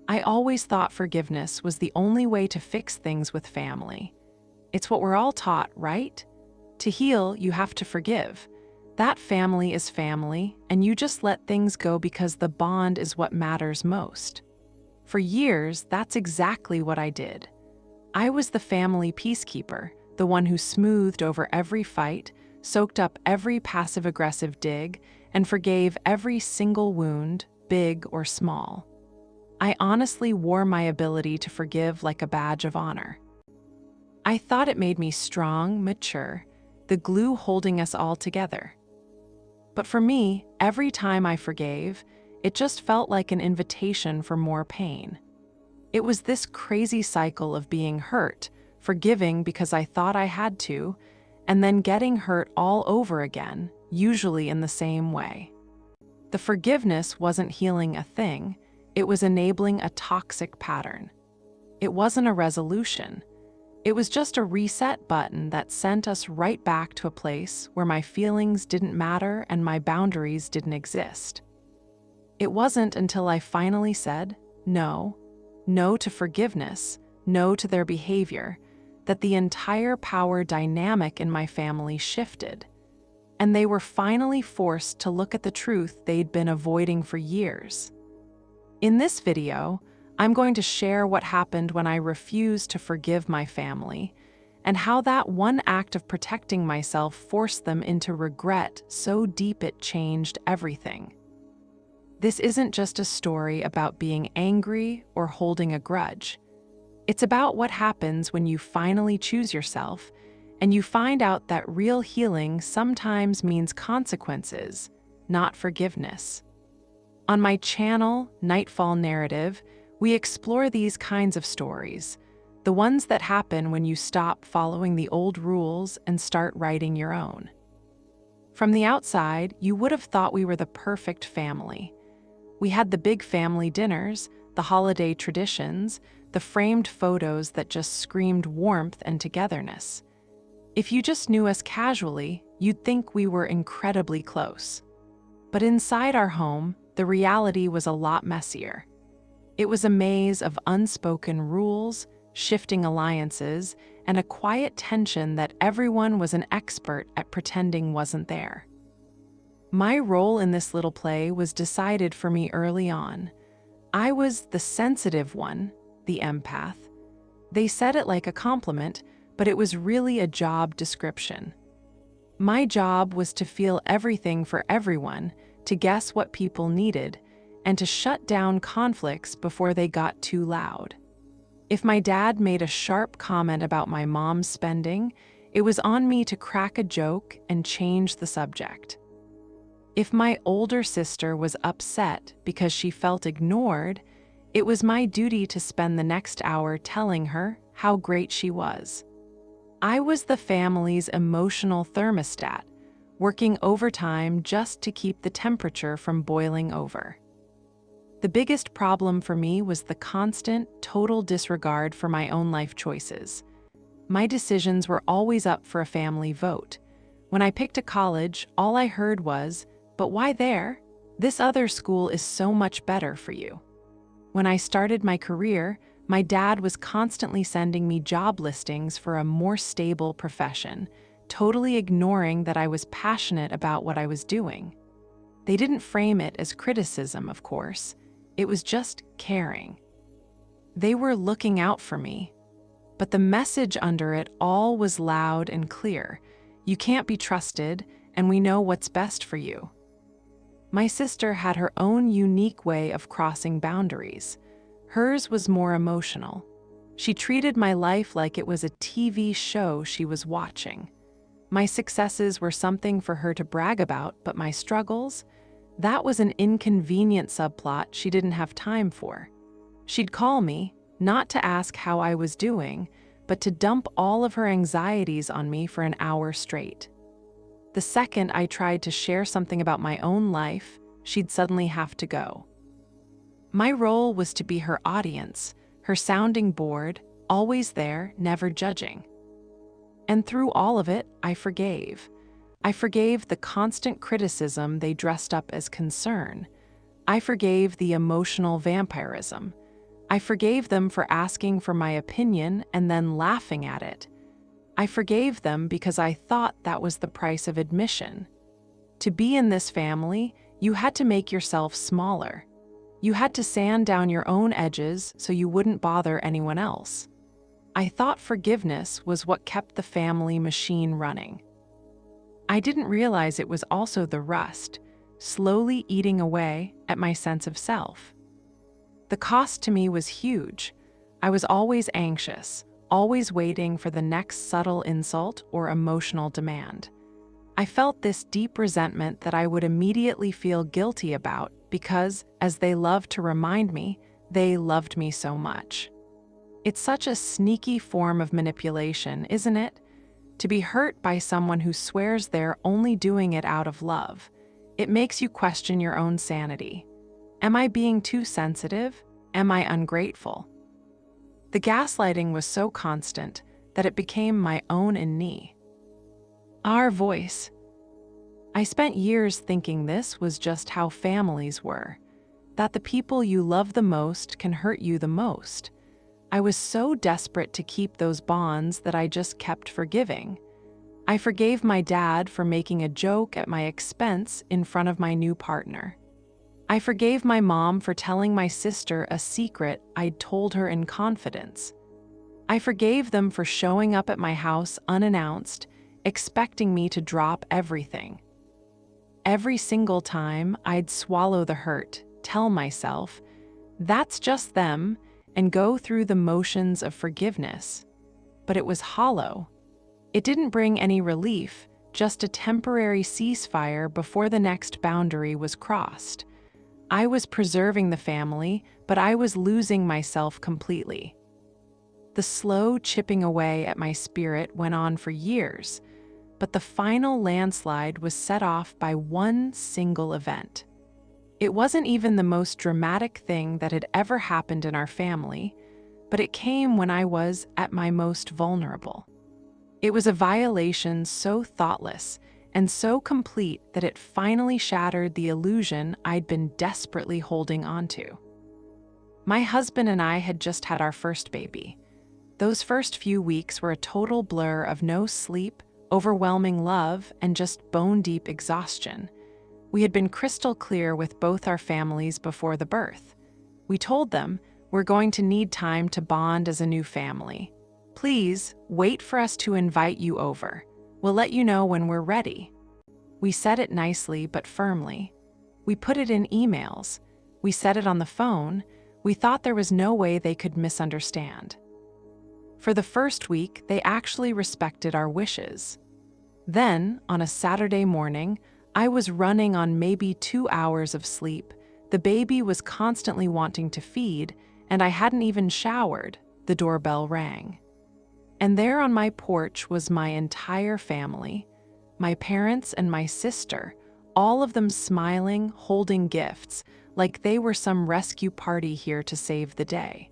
I always thought forgiveness was the only way to fix things with family. It's what we're all taught, right? To heal, you have to forgive. That family is family, and you just let things go because the bond is what matters most. For years, that's exactly what I did. I was the family peacekeeper, the one who smoothed over every fight, soaked up every passive-aggressive dig, and forgave every single wound, big or small. I honestly wore my ability to forgive like a badge of honor. I thought it made me strong, mature, the glue holding us all together. But for me, every time I forgave, it just felt like an invitation for more pain. It was this crazy cycle of being hurt, forgiving because I thought I had to, and then getting hurt all over again, usually in the same way. The forgiveness wasn't healing a thing, it was enabling a toxic pattern. It wasn't a resolution. It was just a reset button that sent us right back to a place where my feelings didn't matter and my boundaries didn't exist. It wasn't until I finally said no to forgiveness, no to their behavior, that the entire power dynamic in my family shifted. And they were finally forced to look at the truth they'd been avoiding for years. In this video, I'm going to share what happened when I refused to forgive my family, and how that one act of protecting myself forced them into regret so deep it changed everything. This isn't just a story about being angry or holding a grudge. It's about what happens when you finally choose yourself, and you find out that real healing sometimes means consequences, not forgiveness. On my channel, Nightfall Narrative, we explore these kinds of stories, the ones that happen when you stop following the old rules and start writing your own. From the outside, you would have thought we were the perfect family. We had the big family dinners, the holiday traditions, the framed photos that just screamed warmth and togetherness. If you just knew us casually, you'd think we were incredibly close. But inside our home, the reality was a lot messier. It was a maze of unspoken rules, shifting alliances, and a quiet tension that everyone was an expert at pretending wasn't there. My role in this little play was decided for me early on. I was the sensitive one, the empath. They said it like a compliment, but it was really a job description. My job was to feel everything for everyone, to guess what people needed, and to shut down conflicts before they got too loud. If my dad made a sharp comment about my mom's spending, it was on me to crack a joke and change the subject. If my older sister was upset because she felt ignored, it was my duty to spend the next hour telling her how great she was. I was the family's emotional thermostat, working overtime just to keep the temperature from boiling over. The biggest problem for me was the constant, total disregard for my own life choices. My decisions were always up for a family vote. When I picked a college, all I heard was, "But why there? This other school is so much better for you." When I started my career, my dad was constantly sending me job listings for a more stable profession, totally ignoring that I was passionate about what I was doing. They didn't frame it as criticism, of course. It was just caring. They were looking out for me. But the message under it all was loud and clear. You can't be trusted, and we know what's best for you. My sister had her own unique way of crossing boundaries. Hers was more emotional. She treated my life like it was a TV show she was watching. My successes were something for her to brag about, but my struggles, that was an inconvenient subplot she didn't have time for. She'd call me, not to ask how I was doing, but to dump all of her anxieties on me for an hour straight. The second I tried to share something about my own life, she'd suddenly have to go. My role was to be her audience, her sounding board, always there, never judging. And through all of it, I forgave. I forgave the constant criticism they dressed up as concern. I forgave the emotional vampirism. I forgave them for asking for my opinion and then laughing at it. I forgave them because I thought that was the price of admission. To be in this family, you had to make yourself smaller. You had to sand down your own edges so you wouldn't bother anyone else. I thought forgiveness was what kept the family machine running. I didn't realize it was also the rust, slowly eating away at my sense of self. The cost to me was huge. I was always anxious, always waiting for the next subtle insult or emotional demand. I felt this deep resentment that I would immediately feel guilty about because, as they loved to remind me, they loved me so much. It's such a sneaky form of manipulation, isn't it? To be hurt by someone who swears they're only doing it out of love. It makes you question your own sanity. Am I being too sensitive? Am I ungrateful? The gaslighting was so constant that it became my own in me. Our voice. I spent years thinking this was just how families were, that the people you love the most can hurt you the most. I was so desperate to keep those bonds that I just kept forgiving. I forgave my dad for making a joke at my expense in front of my new partner. I forgave my mom for telling my sister a secret I'd told her in confidence. I forgave them for showing up at my house unannounced, expecting me to drop everything. Every single time, I'd swallow the hurt, tell myself, that's just them, and go through the motions of forgiveness. But it was hollow. It didn't bring any relief, just a temporary ceasefire before the next boundary was crossed. I was preserving the family, but I was losing myself completely. The slow chipping away at my spirit went on for years, but the final landslide was set off by one single event. It wasn't even the most dramatic thing that had ever happened in our family, but it came when I was at my most vulnerable. It was a violation so thoughtless and so complete that it finally shattered the illusion I'd been desperately holding onto. My husband and I had just had our first baby. Those first few weeks were a total blur of no sleep, overwhelming love, and just bone-deep exhaustion. We had been crystal clear with both our families before the birth. We told them, we're going to need time to bond as a new family. Please, wait for us to invite you over. We'll let you know when we're ready. We said it nicely but firmly. We put it in emails. We said it on the phone. We thought there was no way they could misunderstand. For the first week, they actually respected our wishes. Then, on a Saturday morning, I was running on maybe 2 hours of sleep. The baby was constantly wanting to feed, and I hadn't even showered. The doorbell rang. And there on my porch was my entire family, my parents and my sister, all of them smiling, holding gifts, like they were some rescue party here to save the day.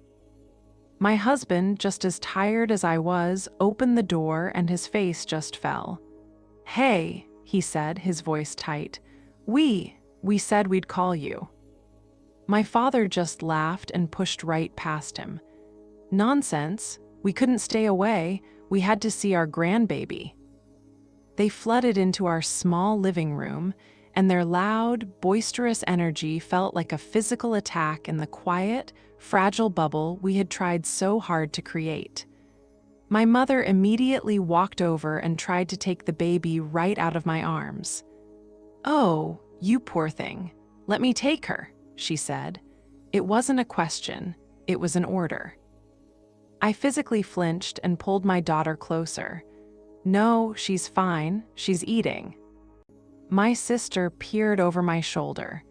My husband, just as tired as I was, opened the door and his face just fell. "Hey," he said, his voice tight. We said we'd call you." My father just laughed and pushed right past him. "Nonsense. We couldn't stay away. We had to see our grandbaby." They flooded into our small living room, and their loud, boisterous energy felt like a physical attack in the quiet, fragile bubble we had tried so hard to create. My mother immediately walked over and tried to take the baby right out of my arms. "Oh, you poor thing. Let me take her," she said. It wasn't a question, it was an order. I physically flinched and pulled my daughter closer. "No, she's fine. She's eating." My sister peered over my shoulder.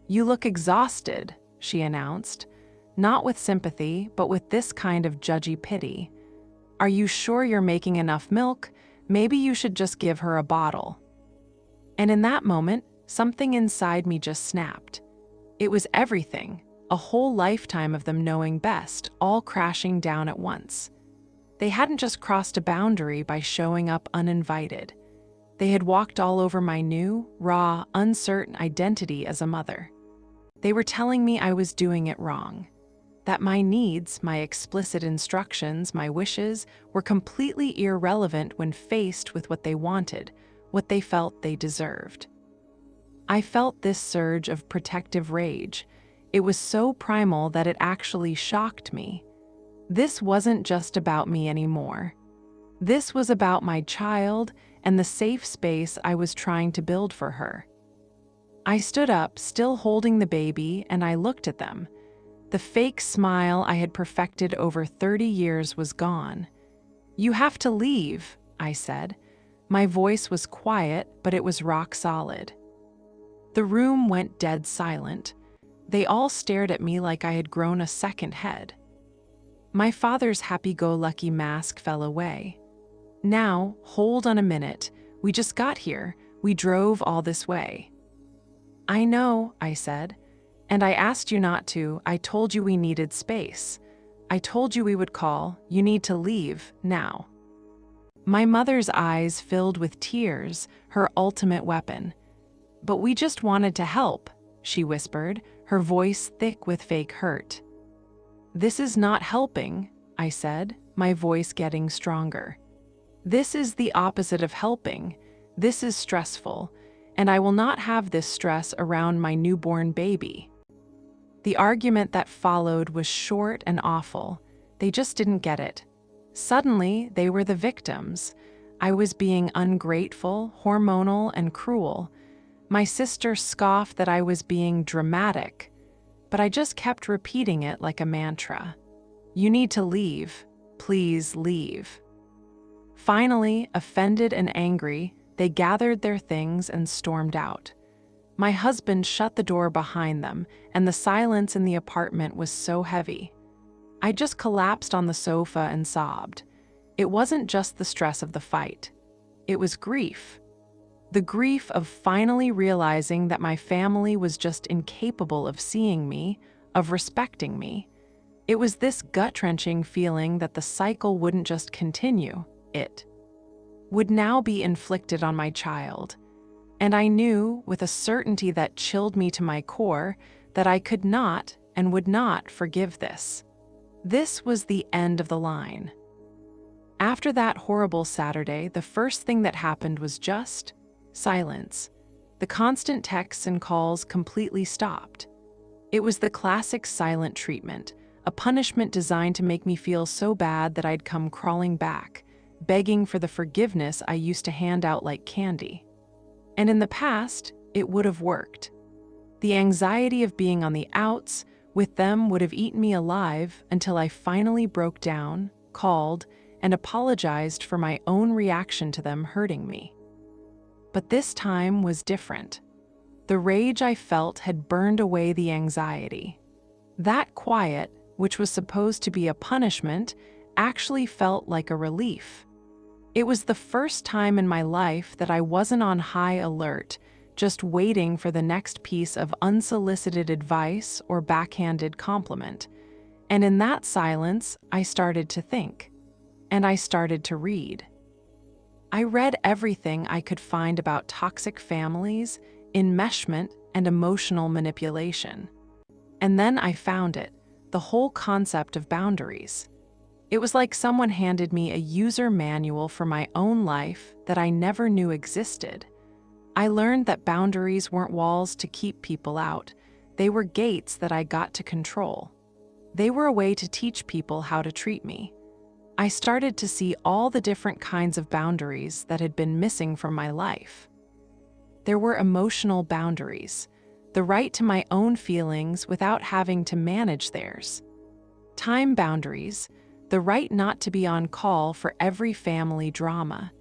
"You look exhausted," she announced, not with sympathy, but with this kind of judgy pity. "Are you sure you're making enough milk? Maybe you should just give her a bottle." And in that moment, something inside me just snapped. It was everything, a whole lifetime of them knowing best, all crashing down at once. They hadn't just crossed a boundary by showing up uninvited. They had walked all over my new, raw, uncertain identity as a mother. They were telling me I was doing it wrong. that my needs, my explicit instructions, my wishes were completely irrelevant when faced with what they wanted, what they felt they deserved. I felt this surge of protective rage. It was so primal that it actually shocked me. This wasn't just about me anymore. This was about my child and the safe space I was trying to build for her. I stood up, still holding the baby, and I looked at them. The fake smile I had perfected over 30 years was gone. "You have to leave," I said. My voice was quiet, but it was rock solid. The room went dead silent. They all stared at me like I had grown a second head. My father's happy-go-lucky mask fell away. "Now, hold on a minute. We just got here. We drove all this way." "I know," I said. "And I asked you not to. I told you we needed space. I told you we would call. You need to leave, now." My mother's eyes filled with tears, her ultimate weapon. "But we just wanted to help," she whispered, her voice thick with fake hurt. "This is not helping," I said, my voice getting stronger. "This is the opposite of helping. This is stressful, and I will not have this stress around my newborn baby." The argument that followed was short and awful. They just didn't get it. Suddenly, they were the victims. I was being ungrateful, hormonal, and cruel. My sister scoffed that I was being dramatic, but I just kept repeating it like a mantra. "You need to leave. Please leave." Finally, offended and angry, they gathered their things and stormed out. My husband shut the door behind them, and the silence in the apartment was so heavy. I just collapsed on the sofa and sobbed. It wasn't just the stress of the fight. It was grief. The grief of finally realizing that my family was just incapable of seeing me, of respecting me. It was this gut-wrenching feeling that the cycle wouldn't just continue, it would now be inflicted on my child. And I knew, with a certainty that chilled me to my core, that I could not and would not forgive this. This was the end of the line. After that horrible Saturday, the first thing that happened was just silence. The constant texts and calls completely stopped. It was the classic silent treatment, a punishment designed to make me feel so bad that I'd come crawling back, begging for the forgiveness I used to hand out like candy. And in the past, it would have worked. The anxiety of being on the outs with them would have eaten me alive until I finally broke down, called, and apologized for my own reaction to them hurting me. But this time was different. The rage I felt had burned away the anxiety. That quiet, which was supposed to be a punishment, actually felt like a relief. It was the first time in my life that I wasn't on high alert, just waiting for the next piece of unsolicited advice or backhanded compliment. And in that silence, I started to think. And I started to read. I read everything I could find about toxic families, enmeshment, and emotional manipulation. And then I found it, the whole concept of boundaries. It was like someone handed me a user manual for my own life that I never knew existed. I learned that boundaries weren't walls to keep people out. They were gates that I got to control. They were a way to teach people how to treat me. I started to see all the different kinds of boundaries that had been missing from my life. There were emotional boundaries, the right to my own feelings without having to manage theirs. Time boundaries, the right not to be on call for every family drama.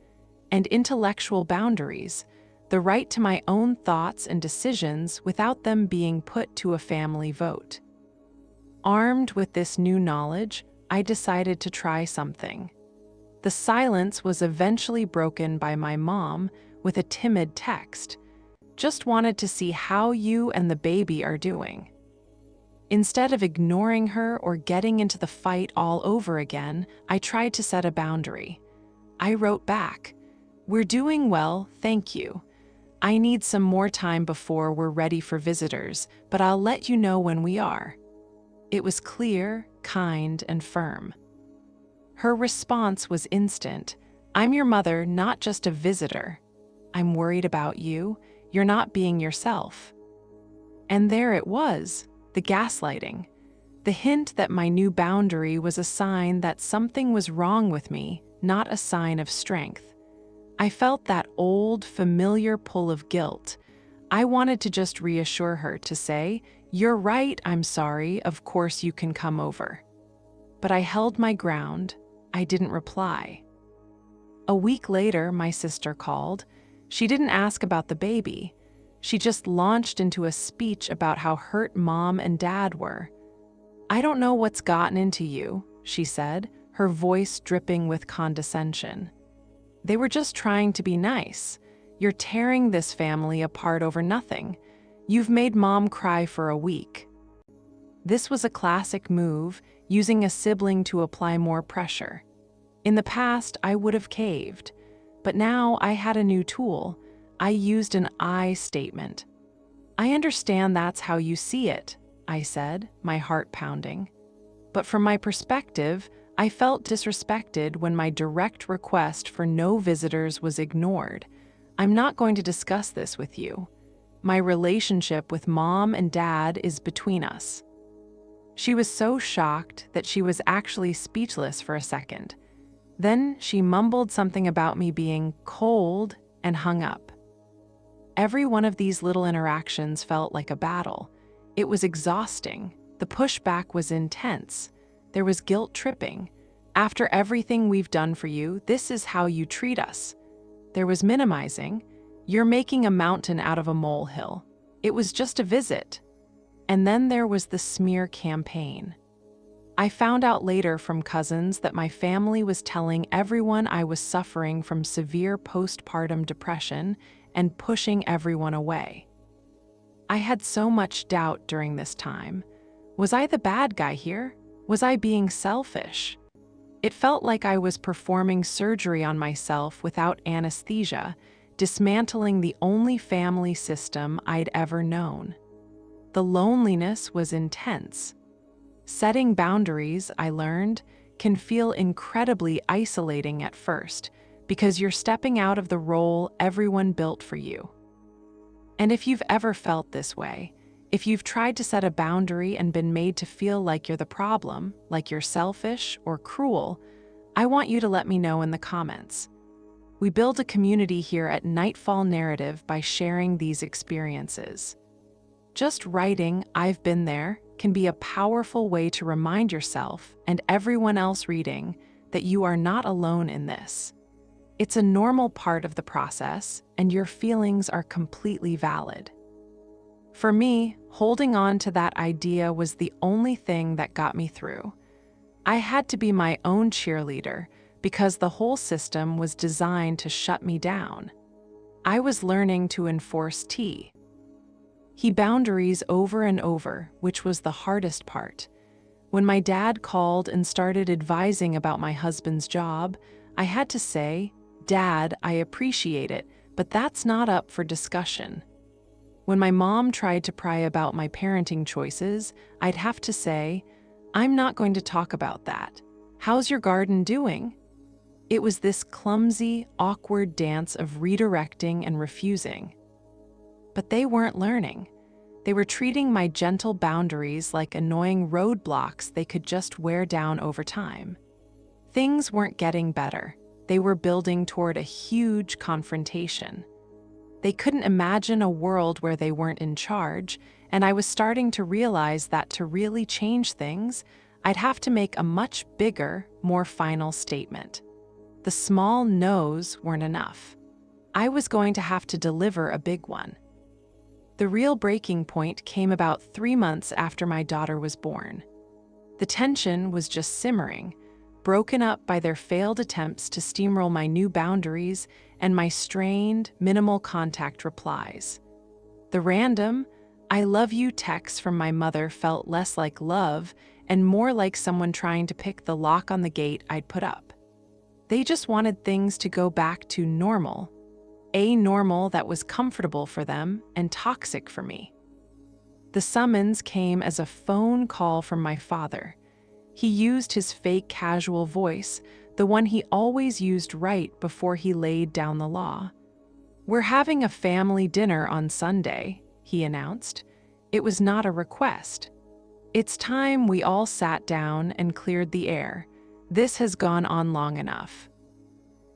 And intellectual boundaries, the right to my own thoughts and decisions without them being put to a family vote. Armed with this new knowledge, I decided to try something. The silence was eventually broken by my mom with a timid text. "Just wanted to see how you and the baby are doing." Instead of ignoring her or getting into the fight all over again, I tried to set a boundary. I wrote back, "We're doing well, thank you. I need some more time before we're ready for visitors, but I'll let you know when we are." It was clear, kind, and firm. Her response was instant. "I'm your mother, not just a visitor. I'm worried about you. You're not being yourself." And there it was, the gaslighting. The hint that my new boundary was a sign that something was wrong with me, not a sign of strength. I felt that old, familiar pull of guilt. I wanted to just reassure her, to say, "You're right, I'm sorry, of course you can come over." But I held my ground. I didn't reply. A week later, my sister called. She didn't ask about the baby. She just launched into a speech about how hurt Mom and Dad were. "I don't know what's gotten into you," she said, her voice dripping with condescension. "They were just trying to be nice. You're tearing this family apart over nothing. You've made Mom cry for a week." This was a classic move, using a sibling to apply more pressure. In the past, I would have caved, but now I had a new tool. I used an I statement. "I understand that's how you see it," I said, my heart pounding. But from my perspective, I felt disrespected when my direct request for no visitors was ignored. "I'm not going to discuss this with you. My relationship with Mom and Dad is between us." She was so shocked that she was actually speechless for a second. Then she mumbled something about me being cold and hung up. Every one of these little interactions felt like a battle. It was exhausting. The pushback was intense. There was guilt tripping. "After everything we've done for you, this is how you treat us." There was minimizing. "You're making a mountain out of a molehill. It was just a visit." And then there was the smear campaign. I found out later from cousins that my family was telling everyone I was suffering from severe postpartum depression and pushing everyone away. I had so much doubt during this time. Was I the bad guy here? Was I being selfish? It felt like I was performing surgery on myself without anesthesia, dismantling the only family system I'd ever known. The loneliness was intense. Setting boundaries, I learned, can feel incredibly isolating at first because you're stepping out of the role everyone built for you. And if you've ever felt this way, if you've tried to set a boundary and been made to feel like you're the problem, like you're selfish or cruel, I want you to let me know in the comments. We build a community here at Nightfall Narrative by sharing these experiences. Just writing "I've been there" can be a powerful way to remind yourself and everyone else reading that you are not alone in this. It's a normal part of the process, and your feelings are completely valid. For me, holding on to that idea was the only thing that got me through. I had to be my own cheerleader because the whole system was designed to shut me down. I was learning to enforce T. He boundaries over and over, which was the hardest part. When my dad called and started advising about my husband's job, I had to say, "Dad, I appreciate it, but that's not up for discussion." When my mom tried to pry about my parenting choices, I'd have to say, "I'm not going to talk about that. How's your garden doing?" It was this clumsy, awkward dance of redirecting and refusing. But they weren't learning. They were treating my gentle boundaries like annoying roadblocks they could just wear down over time. Things weren't getting better. They were building toward a huge confrontation. They couldn't imagine a world where they weren't in charge, and I was starting to realize that to really change things, I'd have to make a much bigger, more final statement. The small no's weren't enough. I was going to have to deliver a big one. The real breaking point came about 3 months after my daughter was born. The tension was just simmering, broken up by their failed attempts to steamroll my new boundaries and my strained, minimal contact replies. The random, "I love you" texts from my mother felt less like love and more like someone trying to pick the lock on the gate I'd put up. They just wanted things to go back to normal. A normal that was comfortable for them and toxic for me. The summons came as a phone call from my father. He used his fake casual voice, the one he always used right before he laid down the law. "We're having a family dinner on Sunday," he announced. It was not a request. "It's time we all sat down and cleared the air. This has gone on long enough."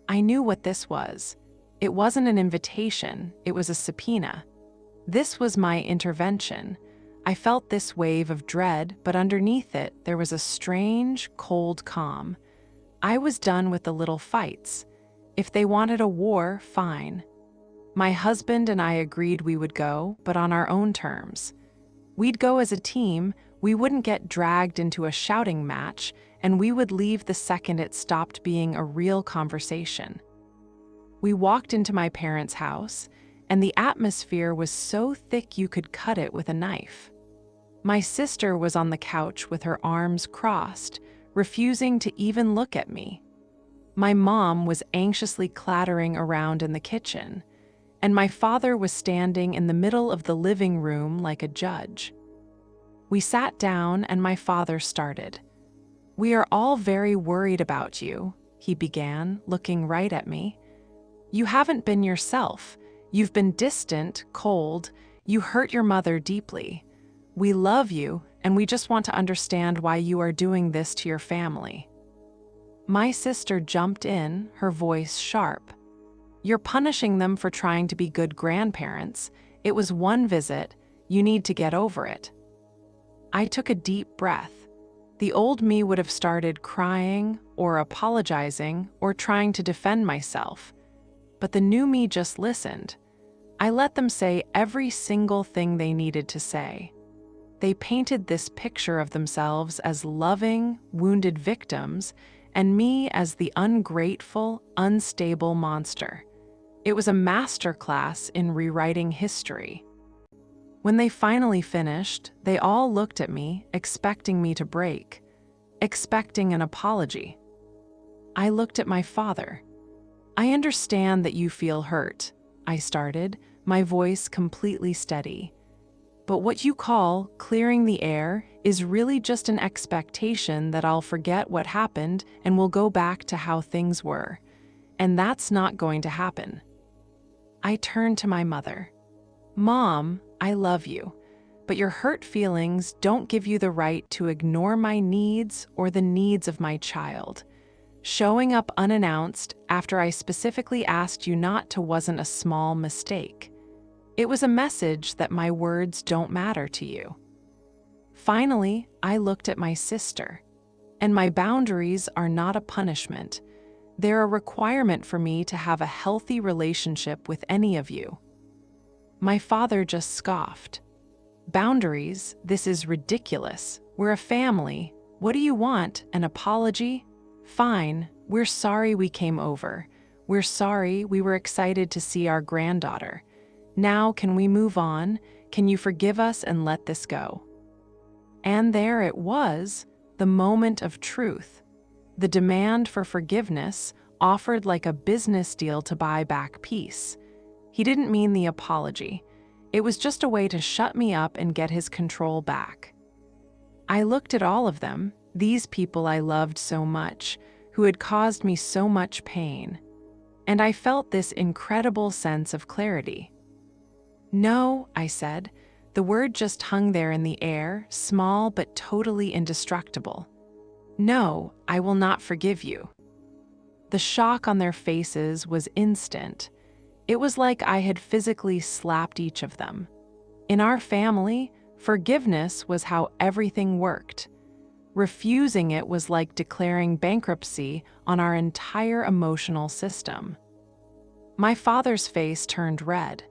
I knew what this was. It wasn't an invitation, it was a subpoena. This was my intervention. I felt this wave of dread, but underneath it, there was a strange, cold calm. I was done with the little fights. If they wanted a war, fine. My husband and I agreed we would go, but on our own terms. We'd go as a team, we wouldn't get dragged into a shouting match, and we would leave the second it stopped being a real conversation. We walked into my parents' house, and the atmosphere was so thick you could cut it with a knife. My sister was on the couch with her arms crossed, refusing to even look at me. My mom was anxiously clattering around in the kitchen, and my father was standing in the middle of the living room like a judge. We sat down and my father started. "We are all very worried about you," he began, looking right at me. "You haven't been yourself. You've been distant, cold. You hurt your mother deeply. We love you, and we just want to understand why you are doing this to your family." My sister jumped in, her voice sharp. "You're punishing them for trying to be good grandparents. It was one visit. You need to get over it." I took a deep breath. The old me would have started crying, or apologizing, or trying to defend myself. But the new me just listened. I let them say every single thing they needed to say. They painted this picture of themselves as loving, wounded victims, and me as the ungrateful, unstable monster. It was a masterclass in rewriting history. When they finally finished, they all looked at me, expecting me to break, expecting an apology. I looked at my father. "I understand that you feel hurt," I started, my voice completely steady. "But what you call clearing the air is really just an expectation that I'll forget what happened and we'll go back to how things were. And that's not going to happen." I turned to my mother. "Mom, I love you, but your hurt feelings don't give you the right to ignore my needs or the needs of my child. Showing up unannounced after I specifically asked you not to wasn't a small mistake. It was a message that my words don't matter to you." Finally, I looked at my sister. And my boundaries are not a punishment. They're a requirement for me to have a healthy relationship with any of you. My father just scoffed. "Boundaries? This is ridiculous. We're a family. What do you want? An apology? Fine, we're sorry we came over. We're sorry we were excited to see our granddaughter. Now can we move on? Can you forgive us and let this go?" And there it was, the moment of truth. The demand for forgiveness offered like a business deal to buy back peace. He didn't mean the apology. It was just a way to shut me up and get his control back. I looked at all of them, these people I loved so much, who had caused me so much pain. And I felt this incredible sense of clarity. "No," I said. The word just hung there in the air, small but totally indestructible. "No, I will not forgive you." The shock on their faces was instant. It was like I had physically slapped each of them. In our family, forgiveness was how everything worked. Refusing it was like declaring bankruptcy on our entire emotional system. My father's face turned red.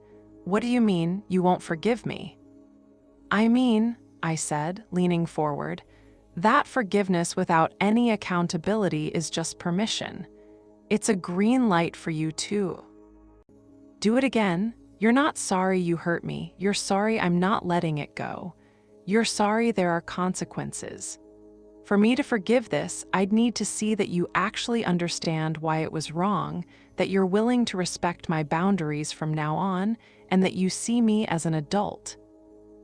"What do you mean, you won't forgive me?" "I mean," I said, leaning forward, "that forgiveness without any accountability is just permission. It's a green light for you too. Do it again. You're not sorry you hurt me. You're sorry I'm not letting it go. You're sorry there are consequences. For me to forgive this, I'd need to see that you actually understand why it was wrong, that you're willing to respect my boundaries from now on, and that you see me as an adult."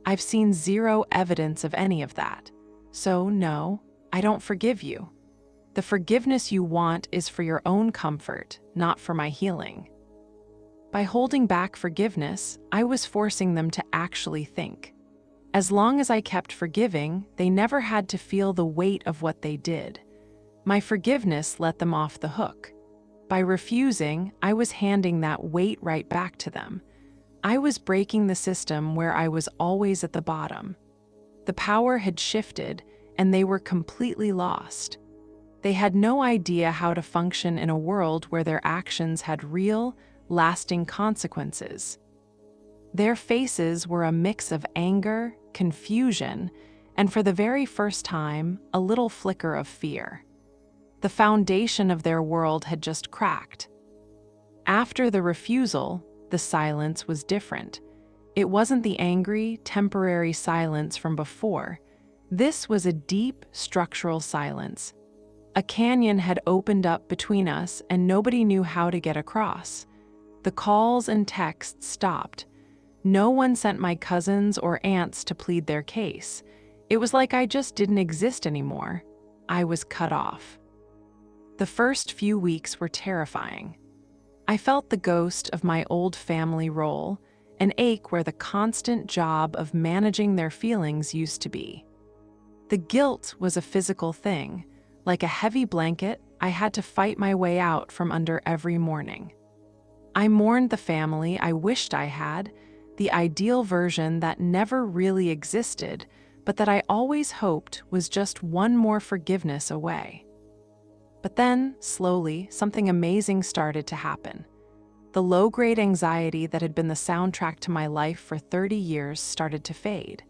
I've seen zero evidence of any of that. So no, I don't forgive you. The forgiveness you want is for your own comfort, not for my healing. By holding back forgiveness, I was forcing them to actually think. As long as I kept forgiving, they never had to feel the weight of what they did. My forgiveness let them off the hook. By refusing, I was handing that weight right back to them. I was breaking the system where I was always at the bottom. The power had shifted, and they were completely lost. They had no idea how to function in a world where their actions had real, lasting consequences. Their faces were a mix of anger, confusion, and for the very first time, a little flicker of fear. The foundation of their world had just cracked. After the refusal, the silence was different. It wasn't the angry, temporary silence from before. This was a deep, structural silence. A canyon had opened up between us, and nobody knew how to get across. The calls and texts stopped. No one sent my cousins or aunts to plead their case. It was like I just didn't exist anymore. I was cut off. The first few weeks were terrifying. I felt the ghost of my old family role, an ache where the constant job of managing their feelings used to be. The guilt was a physical thing. Like a heavy blanket, I had to fight my way out from under every morning. I mourned the family I wished I had, the ideal version that never really existed, but that I always hoped was just one more forgiveness away. But then, slowly, something amazing started to happen. The low-grade anxiety that had been the soundtrack to my life for 30 years started to fade.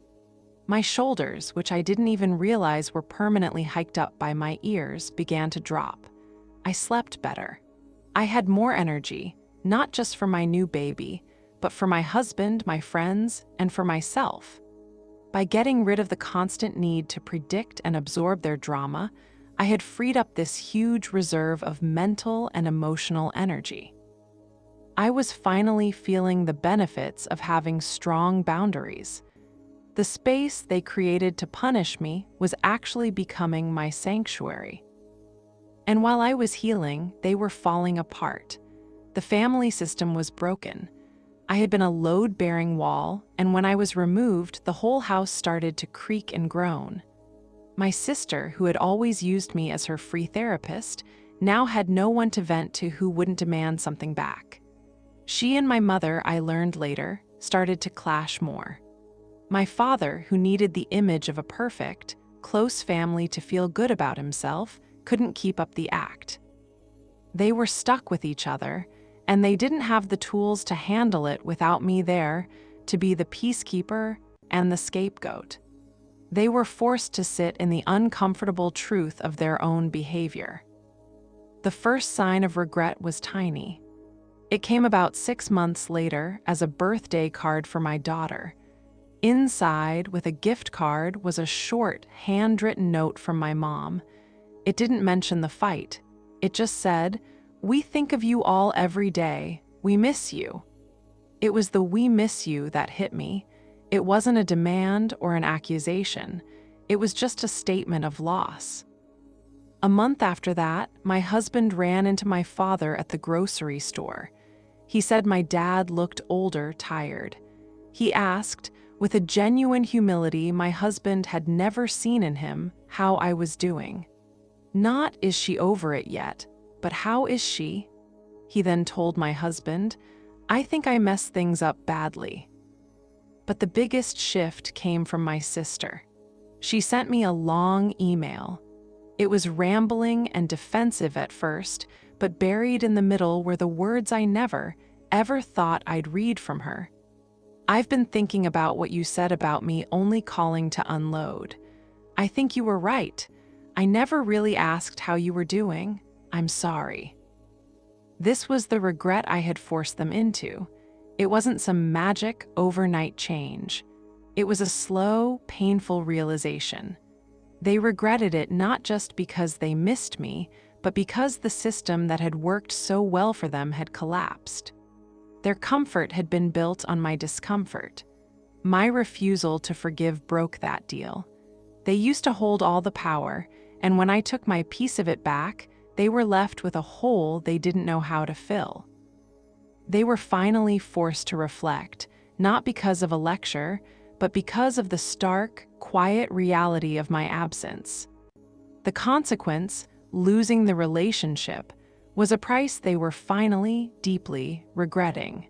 My shoulders, which I didn't even realize were permanently hiked up by my ears, began to drop. I slept better. I had more energy, not just for my new baby, but for my husband, my friends, and for myself. By getting rid of the constant need to predict and absorb their drama, I had freed up this huge reserve of mental and emotional energy. I was finally feeling the benefits of having strong boundaries. The space they created to punish me was actually becoming my sanctuary. And while I was healing, they were falling apart. The family system was broken. I had been a load-bearing wall, and when I was removed, the whole house started to creak and groan. My sister, who had always used me as her free therapist, now had no one to vent to who wouldn't demand something back. She and my mother, I learned later, started to clash more. My father, who needed the image of a perfect, close family to feel good about himself, couldn't keep up the act. They were stuck with each other, and they didn't have the tools to handle it without me there to be the peacekeeper and the scapegoat. They were forced to sit in the uncomfortable truth of their own behavior. The first sign of regret was tiny. It came about 6 months later as a birthday card for my daughter. Inside, with a gift card, was a short, handwritten note from my mom. It didn't mention the fight. It just said, "We think of you all every day. We miss you." It was the "we miss you" that hit me. It wasn't a demand or an accusation. It was just a statement of loss. A month after that, my husband ran into my father at the grocery store. He said my dad looked older, tired. He asked, with a genuine humility my husband had never seen in him, how I was doing. Not, "Is she over it yet?" but "How is she?" He then told my husband, "I think I messed things up badly." But the biggest shift came from my sister. She sent me a long email. It was rambling and defensive at first, but buried in the middle were the words I never, ever thought I'd read from her. "I've been thinking about what you said about me only calling to unload. I think you were right. I never really asked how you were doing. I'm sorry." This was the regret I had forced them into. It wasn't some magic, overnight change. It was a slow, painful realization. They regretted it not just because they missed me, but because the system that had worked so well for them had collapsed. Their comfort had been built on my discomfort. My refusal to forgive broke that deal. They used to hold all the power, and when I took my piece of it back, they were left with a hole they didn't know how to fill. They were finally forced to reflect, not because of a lecture, but because of the stark, quiet reality of my absence. The consequence, losing the relationship, was a price they were finally, deeply regretting.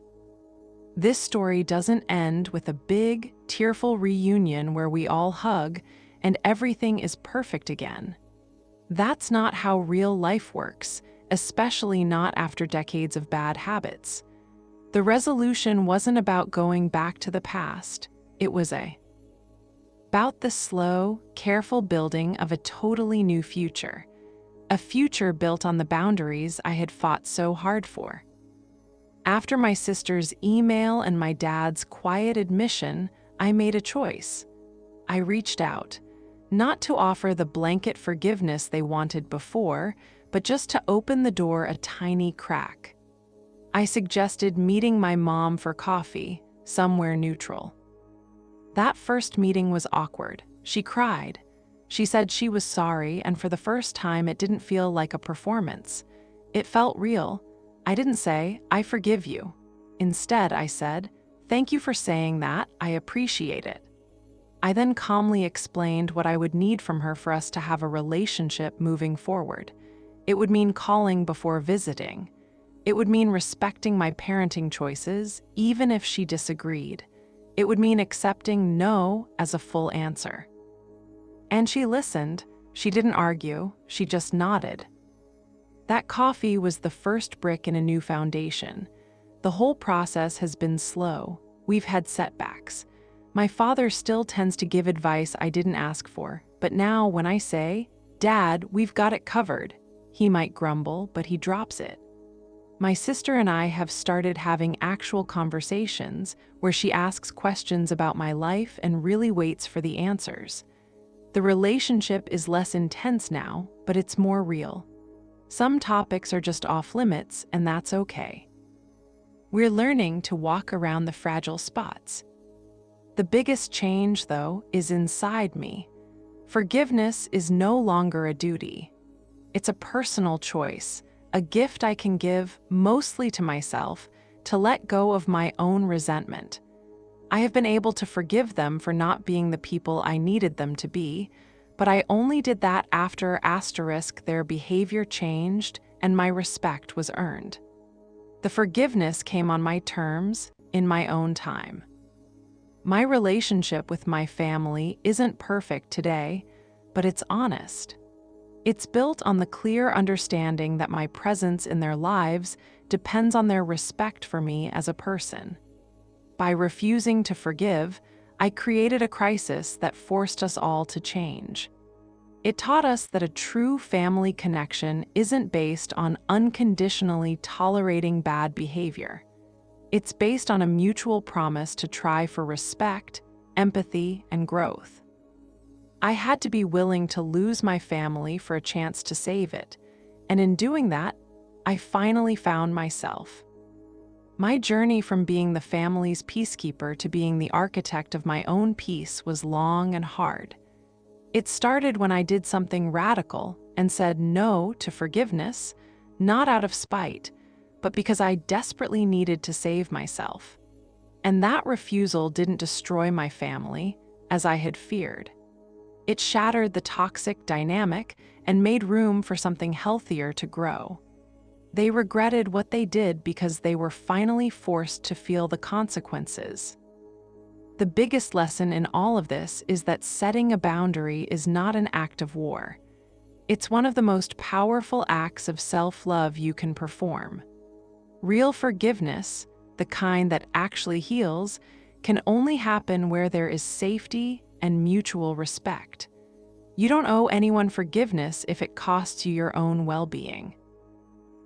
This story doesn't end with a big, tearful reunion where we all hug and everything is perfect again. That's not how real life works, especially not after decades of bad habits. The resolution wasn't about going back to the past, it was about the slow, careful building of a totally new future. A future built on the boundaries I had fought so hard for. After my sister's email and my dad's quiet admission, I made a choice. I reached out, not to offer the blanket forgiveness they wanted before, but just to open the door a tiny crack. I suggested meeting my mom for coffee, somewhere neutral. That first meeting was awkward. She cried. She said she was sorry, and for the first time it didn't feel like a performance. It felt real. I didn't say, "I forgive you." Instead, I said, "Thank you for saying that, I appreciate it." I then calmly explained what I would need from her for us to have a relationship moving forward. It would mean calling before visiting. It would mean respecting my parenting choices, even if she disagreed. It would mean accepting no as a full answer. And she listened. She didn't argue, she just nodded. That coffee was the first brick in a new foundation. The whole process has been slow. We've had setbacks. My father still tends to give advice I didn't ask for, but now when I say, "Dad, we've got it covered," he might grumble, but he drops it. My sister and I have started having actual conversations where she asks questions about my life and really waits for the answers. The relationship is less intense now, but it's more real. Some topics are just off limits, and that's okay. We're learning to walk around the fragile spots. The biggest change, though, is inside me. Forgiveness is no longer a duty. It's a personal choice, a gift I can give, mostly to myself, to let go of my own resentment. I have been able to forgive them for not being the people I needed them to be, but I only did that after their behavior changed and my respect was earned. The forgiveness came on my terms, in my own time. My relationship with my family isn't perfect today, but it's honest. It's built on the clear understanding that my presence in their lives depends on their respect for me as a person. By refusing to forgive, I created a crisis that forced us all to change. It taught us that a true family connection isn't based on unconditionally tolerating bad behavior. It's based on a mutual promise to try for respect, empathy, and growth. I had to be willing to lose my family for a chance to save it, and in doing that, I finally found myself. My journey from being the family's peacekeeper to being the architect of my own peace was long and hard. It started when I did something radical and said no to forgiveness, not out of spite, but because I desperately needed to save myself. And that refusal didn't destroy my family, as I had feared. It shattered the toxic dynamic and made room for something healthier to grow. They regretted what they did because they were finally forced to feel the consequences. The biggest lesson in all of this is that setting a boundary is not an act of war. It's one of the most powerful acts of self-love you can perform. Real forgiveness, the kind that actually heals, can only happen where there is safety and mutual respect. You don't owe anyone forgiveness if it costs you your own well-being.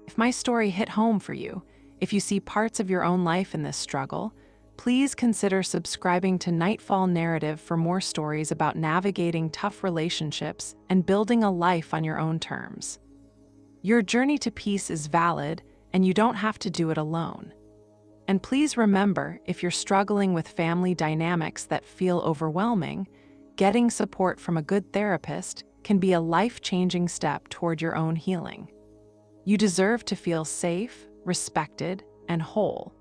If my story hit home for you, if you see parts of your own life in this struggle, please consider subscribing to Nightfall Narrative for more stories about navigating tough relationships and building a life on your own terms. Your journey to peace is valid, and you don't have to do it alone. And please remember, if you're struggling with family dynamics that feel overwhelming, getting support from a good therapist can be a life-changing step toward your own healing. You deserve to feel safe, respected, and whole.